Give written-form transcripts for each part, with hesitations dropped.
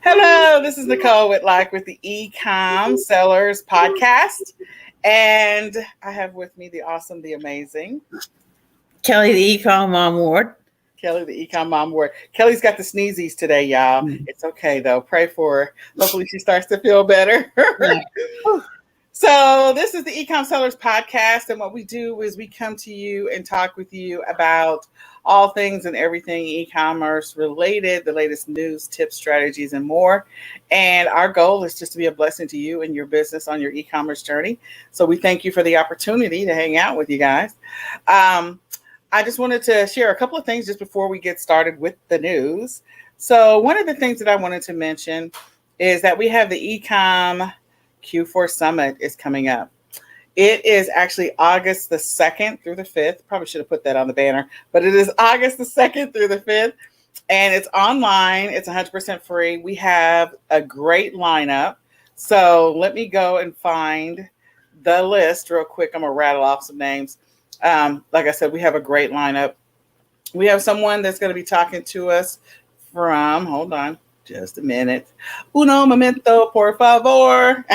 Hello, this is Nicole Whitlock with the eCom Sellers Podcast. And I have with me the awesome, the amazing Kelly, the eCom Mom Ward. Kelly, the eCom Mom Ward. Kelly's got the sneezies today, y'all. It's okay, though. Pray for her. Hopefully she starts to feel better. So this is the eCom Sellers Podcast, and what we do is we come to you and talk with you about all things and everything e-commerce related, the latest news, tips, strategies, and more. And our goal is just to be a blessing to you and your business on your e-commerce journey. So we thank you for the opportunity to hang out with you guys. I just wanted to share a couple of things just before we get started with the news. So one of the things that I wanted to mention is that we have the eCom Q4 Summit is coming up. It is actually August the 2nd through the 5th. Probably should have put that on the banner, but it is August the 2nd through the 5th, and it's online. It's 100% free. We have a great lineup. So let me go and find the list real quick. I'm going to rattle off some names. Like I said, we have a great lineup. We have someone that's going to be talking to us from, hold on. Just a minute. Uno momento, por favor.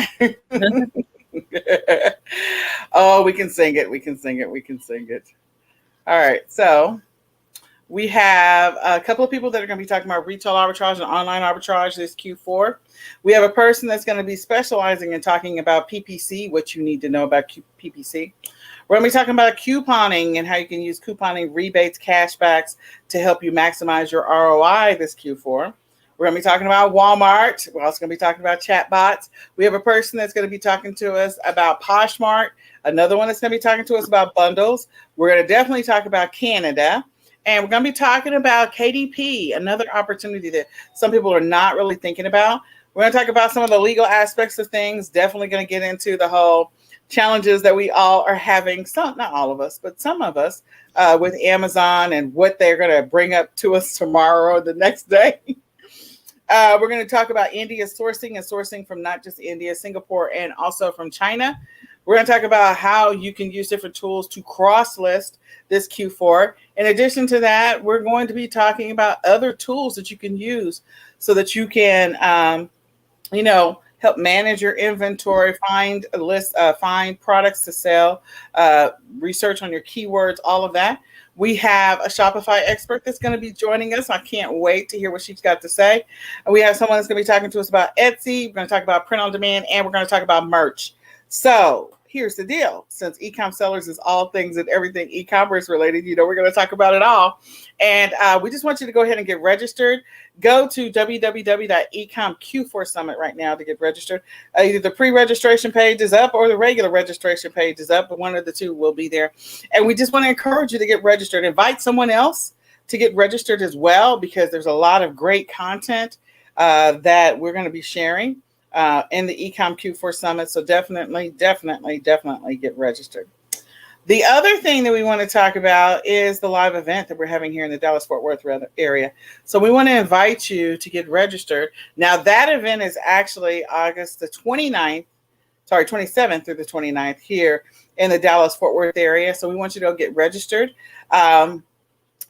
Oh, we can sing it. We can sing it. We can sing it. All right. So we have a couple of people that are going to be talking about retail arbitrage and online arbitrage this Q4. We have a person that's going to be specializing in talking about PPC, what you need to know about PPC. We're going to be talking about couponing and how you can use couponing, rebates, cashbacks to help you maximize your ROI this Q4. We're going to be talking about Walmart. We're also going to be talking about chatbots. We have a person that's going to be talking to us about Poshmark. Another one that's going to be talking to us about bundles. We're going to definitely talk about Canada. And we're going to be talking about KDP, another opportunity that some people are not really thinking about. We're going to talk about some of the legal aspects of things. Definitely going to get into the whole challenges that we all are having. Some, not all of us, but some of us with Amazon and what they're going to bring up to us tomorrow or the next day. We're going to talk about India sourcing and sourcing from not just India, Singapore, and also from China. We're going to talk about how you can use different tools to cross-list this Q4. In addition to that, we're going to be talking about other tools that you can use so that you can, help manage your inventory, find a list, find products to sell, research on your keywords, all of that. We have a Shopify expert that's going to be joining us. I can't wait to hear what she's got to say. And we have someone that's going to be talking to us about Etsy. We're going to talk about print on demand, and we're going to talk about merch. So here's the deal. Since eCom Sellers is all things and everything e-commerce related, we're going to talk about it all. And we just want you to go ahead and get registered. Go to www.ecomq4summit right now to get registered. Either the pre-registration page is up or the regular registration page is up, but one of the two will be there. And we just want to encourage you to get registered. Invite someone else to get registered as well, because there's a lot of great content that we're going to be sharing in the eCom Q4 Summit. So definitely get registered. The other thing that we want to talk about is the live event that we're having here in the Dallas-Fort Worth area. So we want to invite you to get registered. Now that event is actually August the 27th through the 29th here in the Dallas-Fort Worth area. So we want you to go get registered. It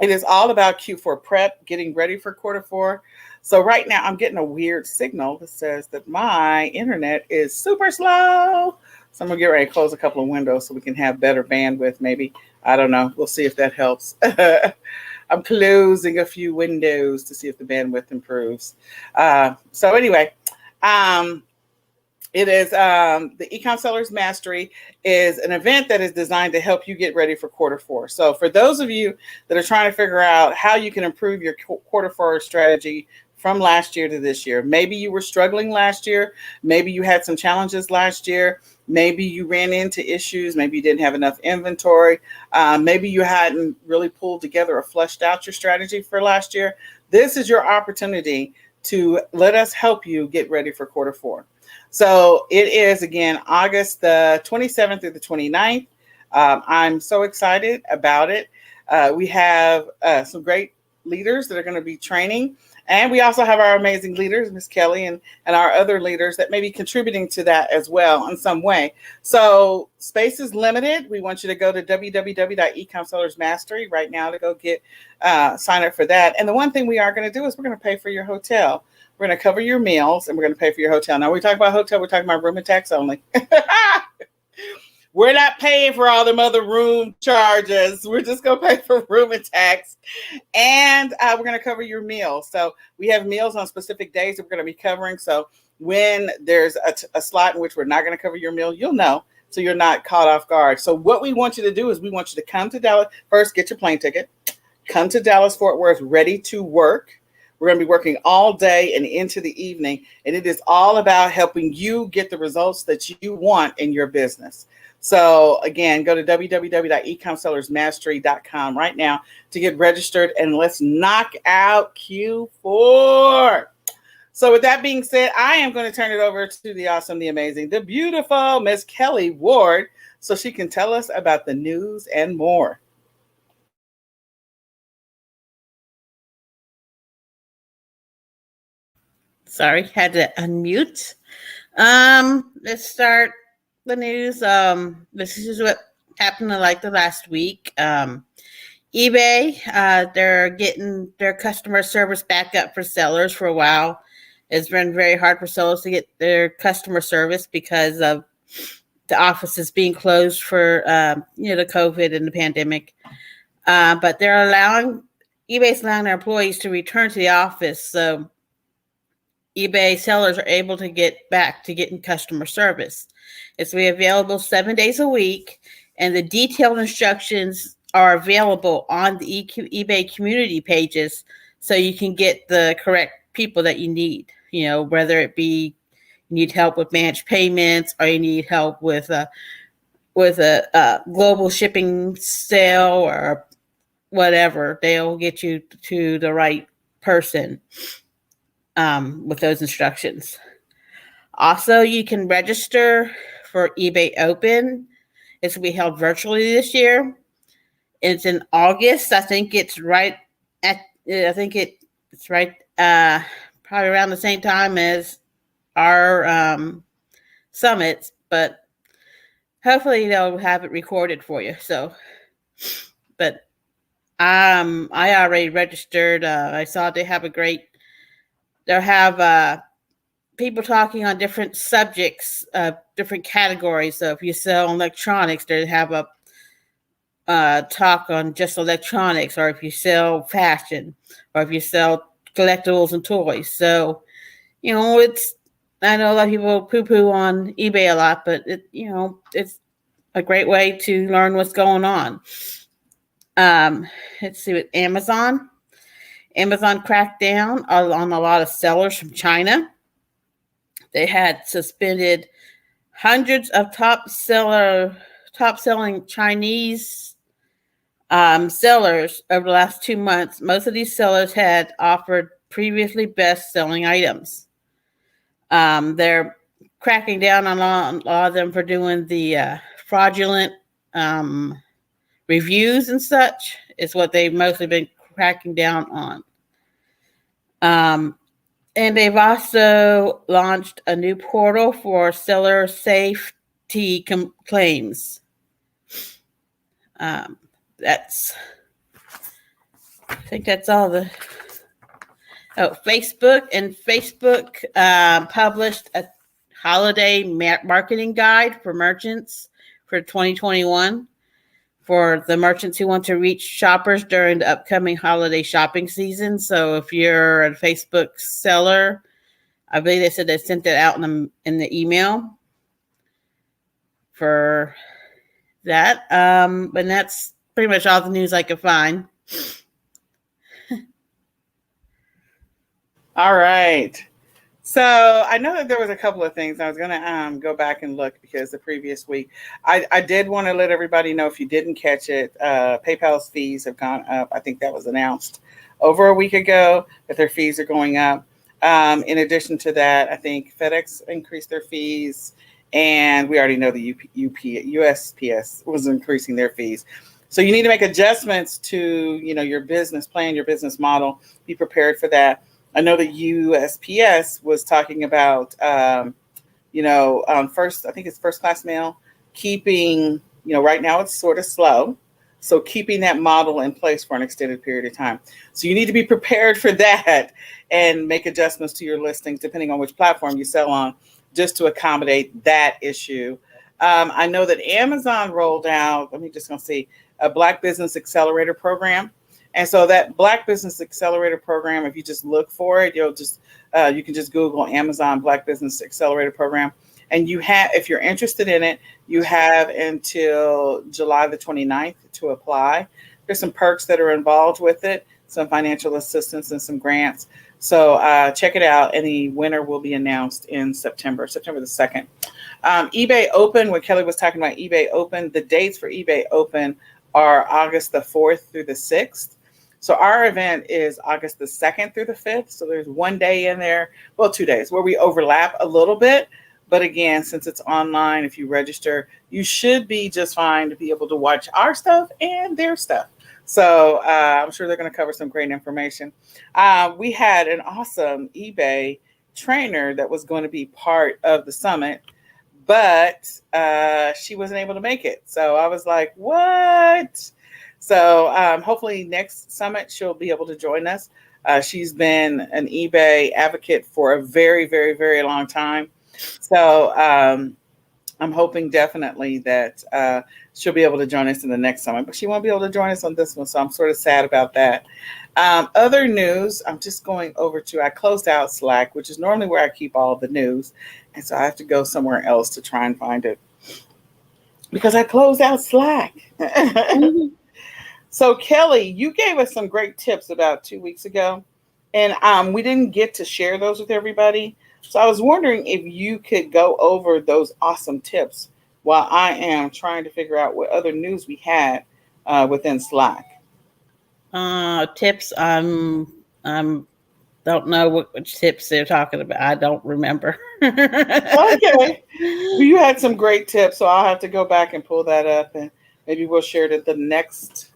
is all about Q4 prep, getting ready for quarter four. So right now I'm getting a weird signal that says that my internet is super slow. So I'm going to get ready to close a couple of windows so we can have better bandwidth maybe. I don't know. We'll see if that helps. I'm closing a few windows to see if the bandwidth improves. So anyway, it is the eCom Sellers Mastery is an event that is designed to help you get ready for quarter four. So for those of you that are trying to figure out how you can improve your quarter four strategy from last year to this year, maybe you were struggling last year, maybe you had some challenges last year, maybe you ran into issues, maybe you didn't have enough inventory, maybe you hadn't really pulled together or fleshed out your strategy for last year. This is your opportunity to let us help you get ready for quarter four. So it is, again, August the 27th through the 29th. I'm so excited about it. We have some great leaders that are going to be training. And we also have our amazing leaders, Miss Kelly, and our other leaders that may be contributing to that as well in some way. So space is limited. We want you to go to www.ecomsellersmastery right now to go get sign up for that. And the one thing we are going to do is we're going to pay for your hotel. We're going to cover your meals and we're going to pay for your hotel. Now, when we talk about hotel, we're talking about room and tax only. We're not paying for all them other room charges. We're just going to pay for room and tax. And we're going to cover your meals. So we have meals on specific days that we're going to be covering. So when there's a slot in which we're not going to cover your meal, you'll know. So you're not caught off guard. So what we want you to do is we want you to come to Dallas. First, get your plane ticket. Come to Dallas, Fort Worth, ready to work. We're going to be working all day and into the evening. And it is all about helping you get the results that you want in your business. So again, go to www.ecomsellersmastery.com right now to get registered, and let's knock out Q4. So with that being said, I am going to turn it over to the awesome, the amazing, the beautiful Miss Kelly Ward so she can tell us about the news and more. Sorry, had to unmute. Let's start the news. This is what happened like the last week. eBay, they're getting their customer service back up for sellers. For a while, it's been very hard for sellers to get their customer service because of the offices being closed for the COVID and the pandemic. But eBay's allowing their employees to return to the office, so eBay sellers are able to get back to getting customer service. It's available 7 days a week, and the detailed instructions are available on the eBay community pages, so you can get the correct people that you need. Whether it be you need help with managed payments, or you need help with a global shipping sale or whatever, they'll get you to the right person with those instructions. Also, you can register for eBay Open. It's going to be held virtually this year. It's in August. I think it's right probably around the same time as our summits, but hopefully they'll have it recorded for you. But I already registered. I saw they'll have people talking on different subjects, different categories. So if you sell electronics, they have a talk on just electronics, or if you sell fashion, or if you sell collectibles and toys. So, I know a lot of people poo-poo on eBay a lot, but it's a great way to learn what's going on. Let's see, with Amazon cracked down on a lot of sellers from China. They had suspended hundreds of top-selling Chinese sellers over the last 2 months. Most of these sellers had offered previously best-selling items. They're cracking down on a lot of them for doing the fraudulent reviews and such. Is what they've mostly been cracking down on. And they've also launched a new portal for seller safety claims. I think that's all Facebook published a holiday marketing guide for merchants for 2021 for the merchants who want to reach shoppers during the upcoming holiday shopping season. So if you're a Facebook seller, I believe they said they sent that out in the email for that. And that's pretty much all the news I could find. All right. So I know that there was a couple of things. I was going to go back and look because the previous week, I did want to let everybody know, if you didn't catch it, PayPal's fees have gone up. I think that was announced over a week ago that their fees are going up. In addition to that, I think FedEx increased their fees, and we already know the USPS was increasing their fees. So you need to make adjustments to your business plan, your business model. Be prepared for that. I know that USPS was talking about, first, I think it's first class mail, keeping, right now it's sort of slow. So keeping that model in place for an extended period of time. So you need to be prepared for that and make adjustments to your listings depending on which platform you sell on, just to accommodate that issue. I know that Amazon rolled out, let me just gonna see, a Black Business Accelerator program. And so that Black Business Accelerator program, if you just look for it, you can just Google Amazon Black Business Accelerator program. And if you're interested in it, you have until July the 29th to apply. There's some perks that are involved with it, some financial assistance and some grants. So check it out. And the winner will be announced in September the 2nd. eBay Open, when Kelly was talking about eBay Open, the dates for eBay Open are August the 4th through the 6th. So our event is August the 2nd through the 5th. So there's one day in there, well, 2 days where we overlap a little bit. But again, since it's online, if you register, you should be just fine to be able to watch our stuff and their stuff. So I'm sure they're going to cover some great information. We had an awesome eBay trainer that was going to be part of the summit, but she wasn't able to make it. So I was like, what? So hopefully next summit, she'll be able to join us. She's been an eBay advocate for a very, very, very long time. So I'm hoping definitely that she'll be able to join us in the next summit, but she won't be able to join us on this one. So I'm sort of sad about that. Other news, I'm just going over to, I closed out Slack, which is normally where I keep all the news. And so I have to go somewhere else to try and find it because I closed out Slack. Mhm. So Kelly, you gave us some great tips about 2 weeks ago, and we didn't get to share those with everybody. So I was wondering if you could go over those awesome tips while I am trying to figure out what other news we had within Slack. Tips. Don't know which tips they're talking about. I don't remember. Okay. Well, you had some great tips, so I'll have to go back and pull that up, and maybe we'll share it at the next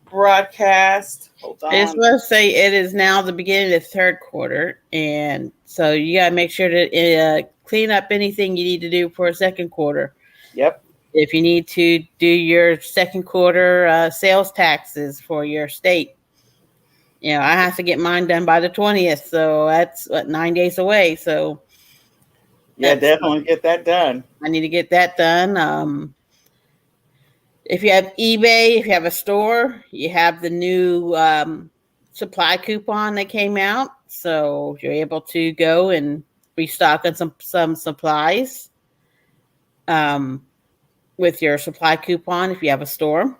broadcast. Hold I just on. want to say it is now the beginning of the third quarter, and so you got to make sure to clean up anything you need to do for a second quarter. Yep. If you need to do your second quarter sales taxes for your state, I have to get mine done by the 20th, so that's 9 days away. So Yeah, that's definitely get that done. I need to get that done. If you have eBay, if you have a store, you have the new supply coupon that came out, so you're able to go and restock on some supplies with your supply coupon if you have a store.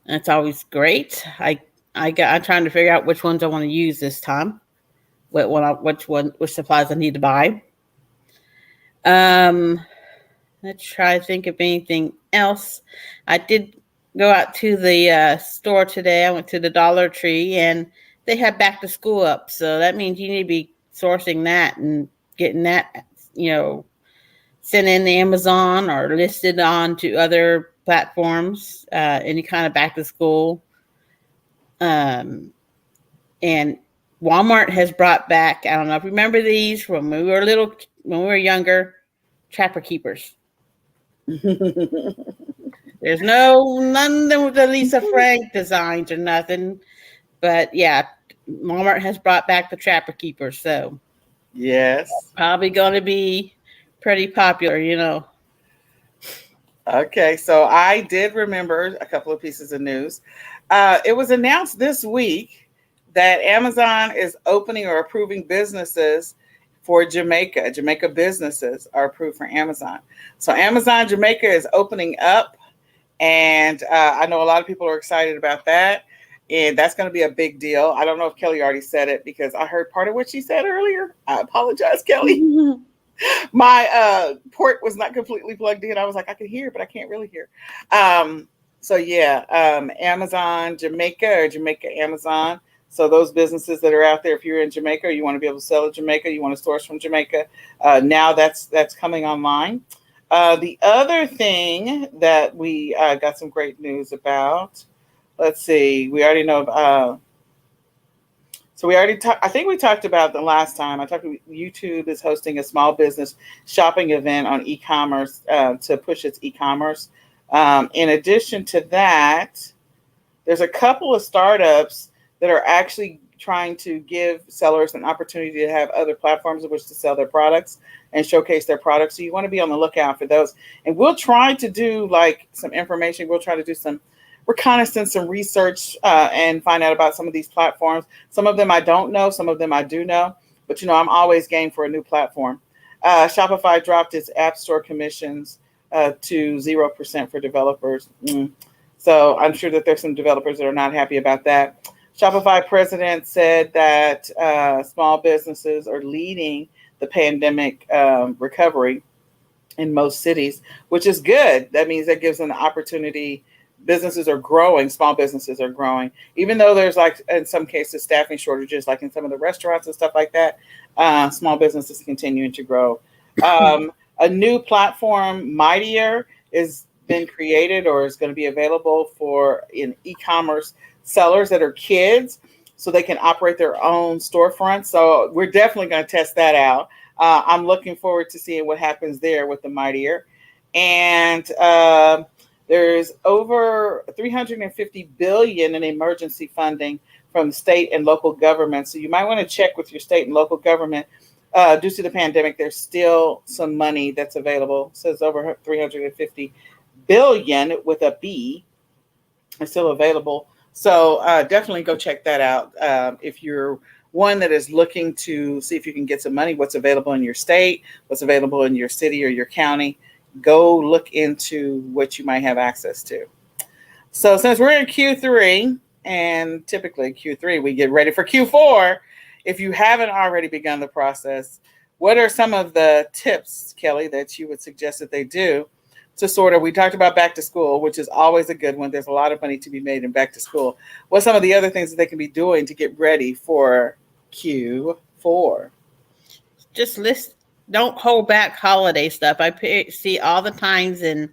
That's always great. I'm trying to figure out which ones I want to use this time. Which supplies I need to buy. Let's try to think of anything else. I did go out to the store today. I went to the Dollar Tree, and they have back to school up. So that means you need to be sourcing that and getting that, sent in the Amazon or listed on to other platforms. Any kind of back to school. And Walmart has brought back, I don't know if you remember these from when we were younger, Trapper Keepers. There's none of the Lisa Frank designs or nothing. But yeah, Walmart has brought back the Trapper Keepers. So Yes. probably going to be pretty popular. Okay, so I did remember a couple of pieces of news. It was announced this week that Amazon is opening or approving businesses for Jamaica. Jamaica businesses are approved for Amazon. So Amazon Jamaica is opening up, and I know a lot of people are excited about that. And that's going to be a big deal. I don't know if Kelly already said it because I heard part of what she said earlier. I apologize, Kelly. My port was not completely plugged in. I was like, I can hear, but I can't really hear. So yeah, Amazon Jamaica or Jamaica Amazon. So those businesses that are out there, if you're in Jamaica, you want to be able to sell in Jamaica, you want to source from Jamaica. Now that's coming online. The other thing that we got some great news about. Let's see. We already know. So we already talked. I think we talked about the last time. I talked. YouTube is hosting a small business shopping event on e-commerce to push its e-commerce. In addition to that, there's a couple of startups that are actually trying to give sellers an opportunity to have other platforms in which to sell their products and showcase their products. So you want to be on the lookout for those. And we'll try to do like some information. We'll try to do some reconnaissance, some research, and find out about some of these platforms. Some of them I don't know. Some of them I do know. But I'm always game for a new platform. Shopify dropped its App Store commissions to 0% for developers. So I'm sure that there's some developers that are not happy about that. Shopify president said that small businesses are leading the pandemic recovery in most cities, which is good. That means that gives an opportunity. Businesses are growing, small businesses are growing, even though there's like in some cases staffing shortages, like in some of the restaurants and stuff like that. Small businesses continuing to grow. A new platform, Mightier, is been created or is going to be available for in e-commerce sellers that are kids, so they can operate their own storefront. So we're definitely going to test that out. I'm looking forward to seeing what happens there with the Mightier. And there's over 350 billion in emergency funding from state and local government. So you might want to check with your state and local government. Due to the pandemic, there's still some money that's available. It says over 350 billion with a B is still available. So definitely go check that out. If you're one that is looking to see if you can get some money, what's available in your state, what's available in your city or your county, go look into what you might have access to. So since we're in Q3, and typically Q3, we get ready for Q4. If you haven't already begun the process, what are some of the tips, Kelly, that you would suggest that they do to sort of, we talked about back to school, which is always a good one. There's a lot of money to be made in back to school. What's some of the other things that they can be doing to get ready for Q4? Just list. Don't hold back holiday stuff. See all the times in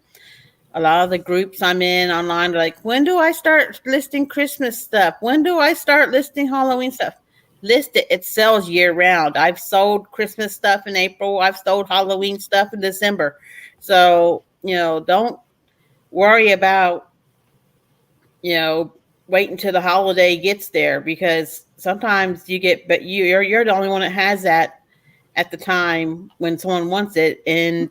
a lot of the groups I'm in online, like, when do I start listing Christmas stuff? When do I start listing Halloween stuff? List it. It sells year round. I've sold Christmas stuff in April. I've sold Halloween stuff in December. So, don't worry about, wait until the holiday gets there, because sometimes but you're the only one that has that at the time when someone wants it in,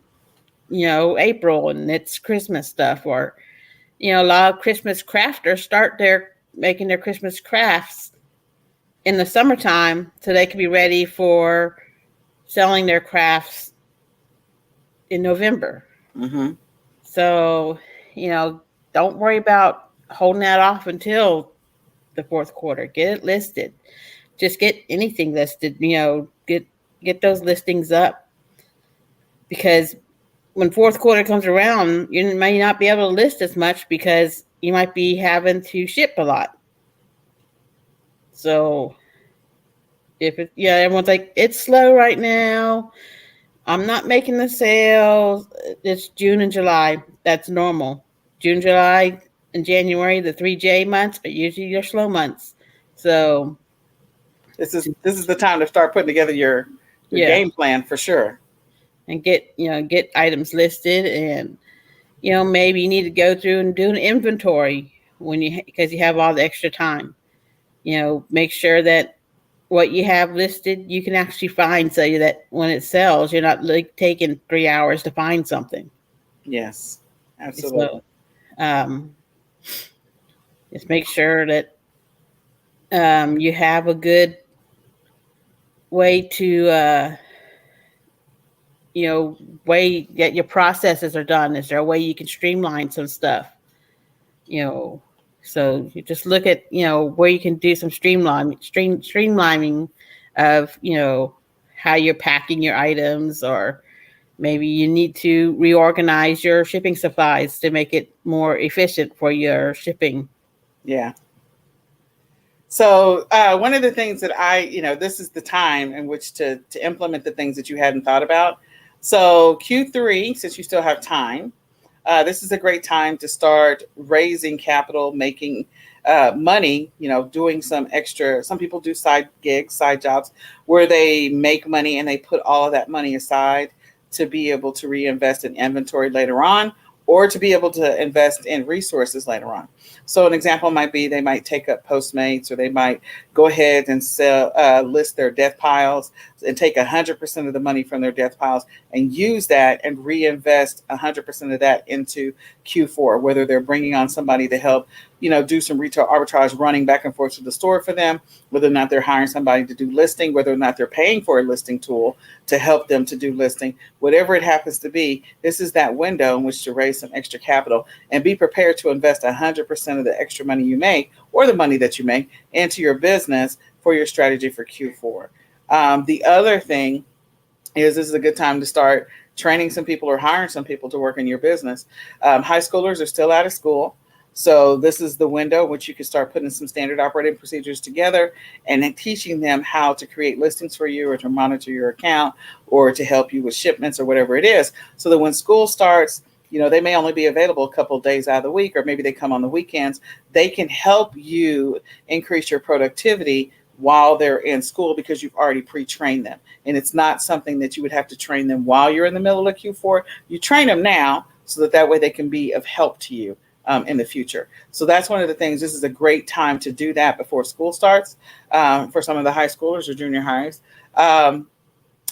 April, and it's Christmas stuff. Or, a lot of Christmas crafters start making their Christmas crafts in the summertime so they can be ready for selling their crafts in November. Mm-hmm. So, don't worry about holding that off until the fourth quarter. Get it listed. Just get anything listed, get those listings up, because when fourth quarter comes around, you may not be able to list as much because you might be having to ship a lot. So everyone's like, it's slow right now, I'm not making the sales. It's June and July. That's normal. June, July, and January, the 3J months, are usually your slow months. So this is the time to start putting together your game plan for sure. And get items listed, and maybe you need to go through and do an inventory because you have all the extra time. Make sure that what you have listed you can actually find, so that when it sells, you're not like taking 3 hours to find something. Yes, absolutely. So, just make sure that you have a good way to way that your processes are done. Is there a way you can streamline some stuff? So you just look at where you can do some streamlining of how you're packing your items, or maybe you need to reorganize your shipping supplies to make it more efficient for your shipping. Yeah. So one of the things that this is the time in which to implement the things that you hadn't thought about. So Q3, since you still have time, this is a great time to start raising capital, making money, doing some extra. Some people do side gigs, side jobs, where they make money and they put all of that money aside to be able to reinvest in inventory later on, or to be able to invest in resources later on. So an example might be they might take up Postmates, or they might go ahead and sell, list their death piles and take 100% of the money from their death piles and use that and reinvest 100% of that into Q4, whether they're bringing on somebody to help, do some retail arbitrage, running back and forth to the store for them, whether or not they're hiring somebody to do listing, whether or not they're paying for a listing tool to help them to do listing, whatever it happens to be. This is that window in which to raise some extra capital and be prepared to invest 100% of the extra money you make, or the money that you make, into your business for your strategy for Q4. The other thing is, this is a good time to start training some people or hiring some people to work in your business. High schoolers are still out of school. So this is the window in which you can start putting some standard operating procedures together and then teaching them how to create listings for you, or to monitor your account, or to help you with shipments, or whatever it is. So that when school starts, they may only be available a couple of days out of the week, or maybe they come on the weekends. They can help you increase your productivity while they're in school, because you've already pre-trained them. And it's not something that you would have to train them while you're in the middle of Q4. You train them now so that way they can be of help to you in the future. So that's one of the things. This is a great time to do that before school starts, for some of the high schoolers or junior highs.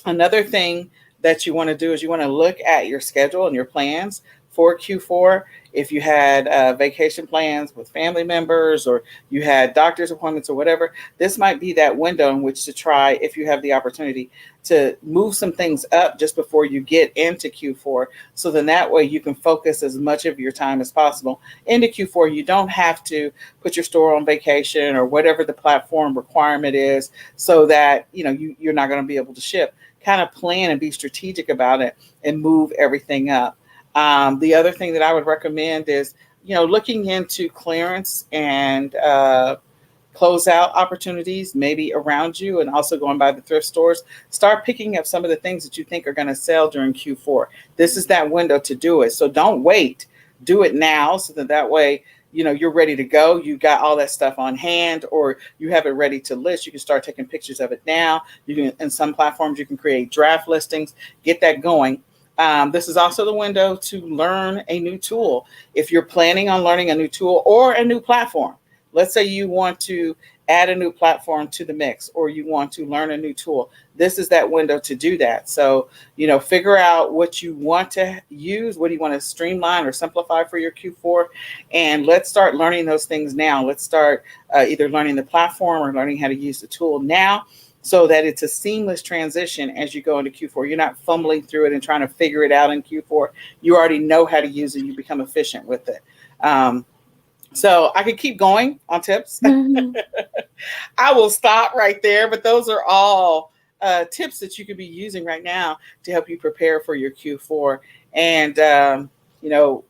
Another thing that you want to do is you want to look at your schedule and your plans for Q4. If you had vacation plans with family members, or you had doctor's appointments or whatever, this might be that window in which to try, if you have the opportunity, to move some things up just before you get into Q4. So then that way you can focus as much of your time as possible into Q4. You don't have to put your store on vacation, or whatever the platform requirement is, so that you're not going to be able to ship. Kind of plan and be strategic about it and move everything up. The other thing that I would recommend is, looking into clearance and closeout opportunities, maybe around you, and also going by the thrift stores. Start picking up some of the things that you think are going to sell during Q4. This is that window to do it. So don't wait. Do it now, so that way, you're ready to go. You got all that stuff on hand, or you have it ready to list. You can start taking pictures of it now. You can, in some platforms, you can create draft listings, get that going. This is also the window to learn a new tool. If you're planning on learning a new tool or a new platform, let's say you want to add a new platform to the mix, or you want to learn a new tool, this is that window to do that. So, figure out what you want to use. What do you want to streamline or simplify for your Q4? And let's start learning those things now. Let's start either learning the platform or learning how to use the tool now, so that it's a seamless transition as you go into Q4. You're not fumbling through it and trying to figure it out in Q4. You already know how to use it. You become efficient with it. So I could keep going on tips. Mhm. I will stop right there, but those are all tips that you could be using right now to help you prepare for your Q4. And,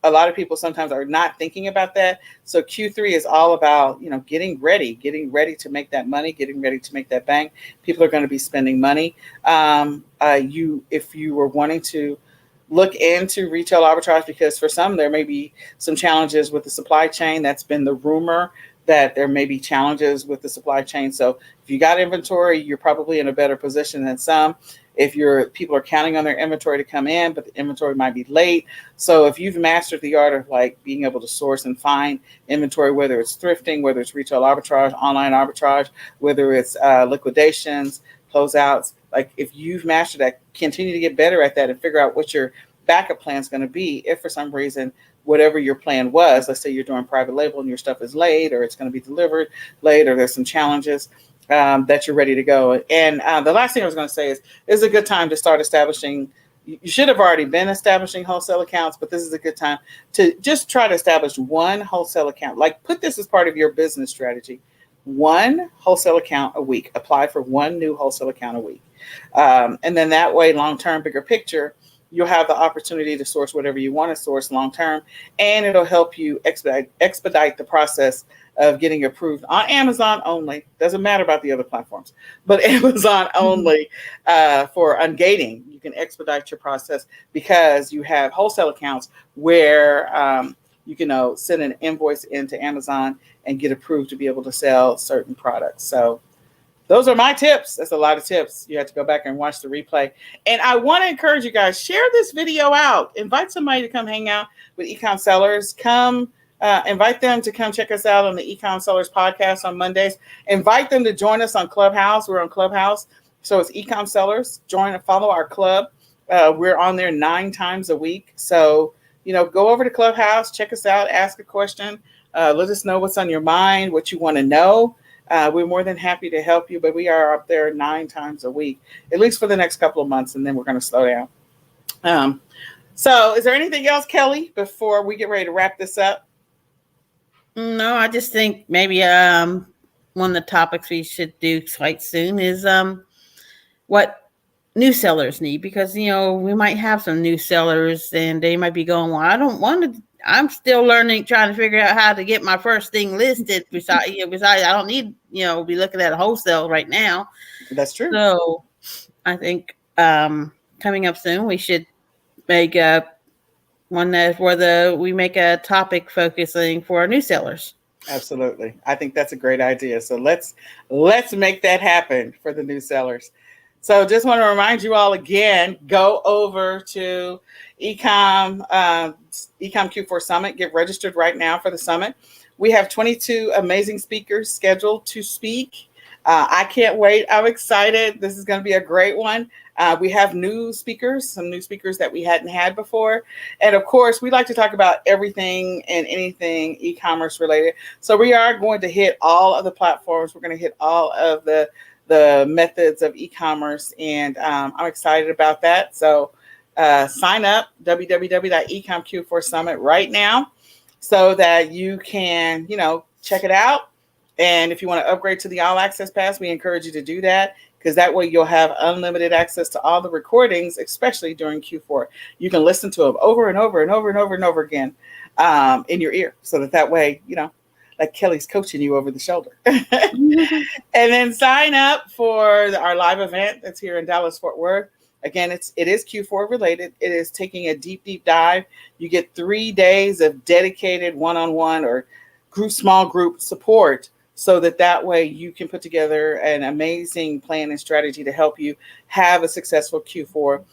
a lot of people sometimes are not thinking about that. So Q3 is all about, getting ready to make that money, getting ready to make that bank. People are going to be spending money. If you were wanting to look into retail arbitrage, because for some there may be some challenges with the supply chain. That's been the rumor, that there may be challenges with the supply chain. So if you got inventory, you're probably in a better position than some. If people are counting on their inventory to come in, but the inventory might be late. So if you've mastered the art of being able to source and find inventory, whether it's thrifting, whether it's retail arbitrage, online arbitrage, whether it's liquidations, closeouts, if you've mastered that, continue to get better at that and figure out what your backup plan is going to be. If for some reason, whatever your plan was, let's say you're doing private label and your stuff is late, or it's going to be delivered late, or there's some challenges, that you're ready to go. And the last thing I was going to say is, this is a good time to start establishing. You should have already been establishing wholesale accounts, but this is a good time to just try to establish one wholesale account. Put this as part of your business strategy. One wholesale account a week. Apply for one new wholesale account a week. And then that way, long-term, bigger picture, you'll have the opportunity to source whatever you want to source long-term, and it'll help you expedite the process of getting approved on Amazon only. Doesn't matter about the other platforms, but Amazon only for ungating. You can expedite your process because you have wholesale accounts where you can send an invoice into Amazon and get approved to be able to sell certain products. So those are my tips. That's a lot of tips. You have to go back and watch the replay. And I want to encourage you guys, share this video out. Invite somebody to come hang out with eCom Sellers. Come invite them to come check us out on the eCom Sellers podcast on Mondays. Invite them to join us on Clubhouse. We're on Clubhouse. So it's eCom Sellers. Join and follow our club. We're on there 9 times a week. So, go over to Clubhouse, check us out, ask a question. Let us know what's on your mind, what you want to know. We're more than happy to help you, but we are up there 9 times a week, at least for the next couple of months, and then we're going to slow down. So is there anything else, Kelly, before we get ready to wrap this up? No, I just think maybe one of the topics we should do quite soon is what new sellers need, because we might have some new sellers and they might be going, well, I don't want to. I'm still learning, trying to figure out how to get my first thing listed. Besides, I don't need, be looking at a wholesale right now. That's true. So I think coming up soon, we should make one where we make a topic focusing for our new sellers. Absolutely. I think that's a great idea. So let's make that happen for the new sellers. So just want to remind you all again, go over to eCom Q4 Summit. Get registered right now for the summit. We have 22 amazing speakers scheduled to speak. I can't wait. I'm excited. This is going to be a great one. We have some new speakers that we hadn't had before. And of course, we like to talk about everything and anything e-commerce related. So we are going to hit all of the platforms. We're going to hit all of the methods of e-commerce, and I'm excited about that. So sign up, www.ecomq4summit right now, so that you can, check it out. And if you want to upgrade to the All Access Pass, we encourage you to do that, because that way you'll have unlimited access to all the recordings, especially during Q4. You can listen to them over and over and over and over and over again in your ear, so that way, like Kelly's coaching you over the shoulder. And then sign up for our live event that's here in Dallas, Fort Worth. Again, it is Q4 related. It is taking a deep dive. You get 3 days of dedicated one-on-one or small group support, so that way you can put together an amazing plan and strategy to help you have a successful Q4.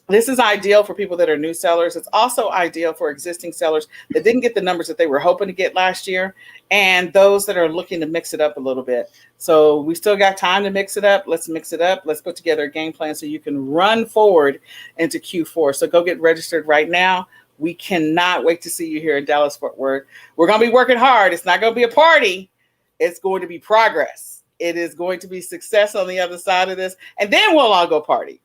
This is ideal for people that are new sellers. It's also ideal for existing sellers that didn't get the numbers that they were hoping to get last year, and those that are looking to mix it up a little bit. So we still got time to mix it up. Let's mix it up. Let's put together a game plan so you can run forward into Q4. So go get registered right now. We cannot wait to see you here in Dallas, Fort Worth. We're going to be working hard. It's not going to be a party. It's going to be progress. It is going to be success on the other side of this. And then we'll all go party.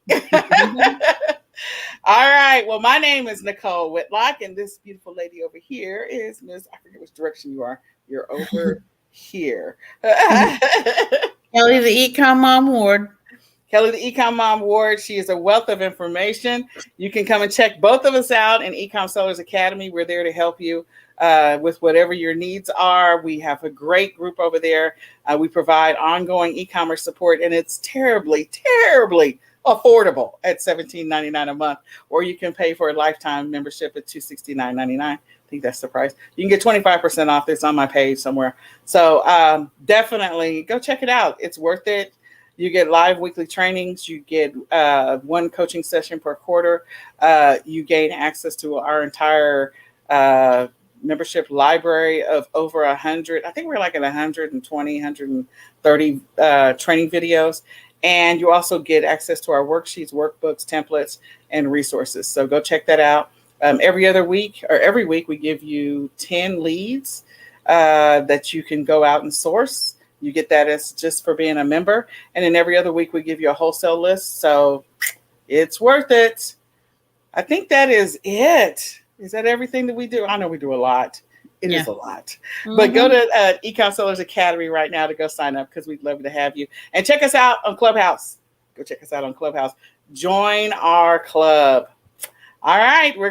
All right. Well, my name is Nicole Whitlock, and this beautiful lady over here is Miss, I forget which direction you are. You're over here. Kelly, the eCom Mom Ward. Kelly, the eCom Mom Ward. She is a wealth of information. You can come and check both of us out in eCom Sellers Academy. We're there to help you with whatever your needs are. We have a great group over there. We provide ongoing e-commerce support, and it's terribly affordable at $17.99 a month, or you can pay for a lifetime membership at $269.99. I think that's the price. You can get 25% off. This on my page somewhere. So definitely go check it out. It's worth it. You get live weekly trainings. You get 1 coaching session per quarter. You gain access to our entire membership library of over 100. I think we're like at 120, 130 training videos. And you also get access to our worksheets, workbooks, templates, and resources. So go check that out. Every week, we give you 10 leads that you can go out and source. You get that as just for being a member. And then every other week, we give you a wholesale list. So it's worth it. I think that is it. Is that everything that we do? I know we do a lot. It is a lot. Mm-hmm. But go to eCom Sellers Academy right now to go sign up, because we'd love to have you. And check us out on Clubhouse. Go check us out on Clubhouse. Join our club. All right. We're